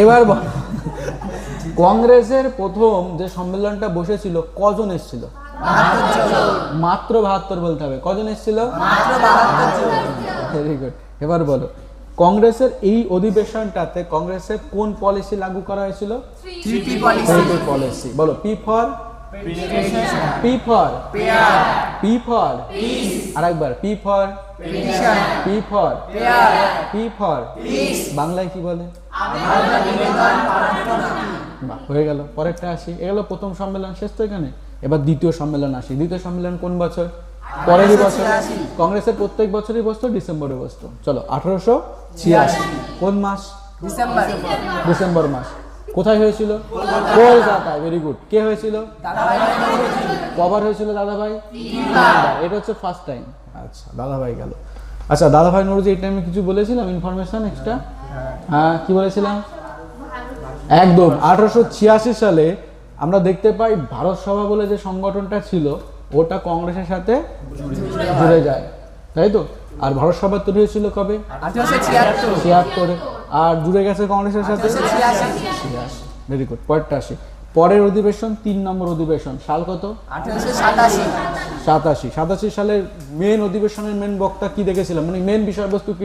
এবার কংগ্রেসের প্রথম যে সম্মেলনটা বসেছিল কজন এসেছিল? মাত্র ৭২ বলতে হবে। কজন এসেছিল? Very good. এবার বলো, কংগ্রেসের এই অধিবেশনটাতে কংগ্রেসের কোন পলিসি লাগু করা হয়েছিল? 3P policy. বলো, পি ফর আরেকবার, পি ফর বাংলায় কি বলে? হয়ে গেল। পরেরটা আসি। এগুলো প্রথম সম্মেলন শেষ তো এখানে। এবার দ্বিতীয় সম্মেলন আসি। দ্বিতীয় সম্মেলন কোন বছর? পরেরই বছর। কংগ্রেসের প্রত্যেক বছরই বসতো, ডিসেম্বরে বসতো। চলো, 1886। কোন মাস? ডিসেম্বর মাস। কোথায় হয়েছিল? কলকাতায়। Very good. কে হয়েছিল? কবার হয়েছিল দাদাভাই? এটা হচ্ছে ফার্স্ট টাইম। আচ্ছা, দাদাভাই গেল। আচ্ছা, দাদাভাই নরুজি এই টাইমে কিছু বলেছিলাম ইনফরমেশন এক্সট্রা? হ্যাঁ, কি বলেছিলাম? একদম। 1886 সালে আমরা দেখতে পাই ভারত সভা বলে যে সংগঠনটা ছিল ওটা কংগ্রেসের সাথে জুড়ে যায়, তাই তো? আর ভারত সভা তৈরি হয়েছিল কবে? 1876। আর জুড়ে গেছে কংগ্রেসের সাথে 86। Very good. পরেরটা আসি। পরের অধিবেশন ৩ নম্বর অধিবেশন, সাল কত? 1887। 87 সালের মেন অধিবেশনের মেন বক্তা কি দেখেছিলাম, মানে মেন বিষয়বস্তু কি?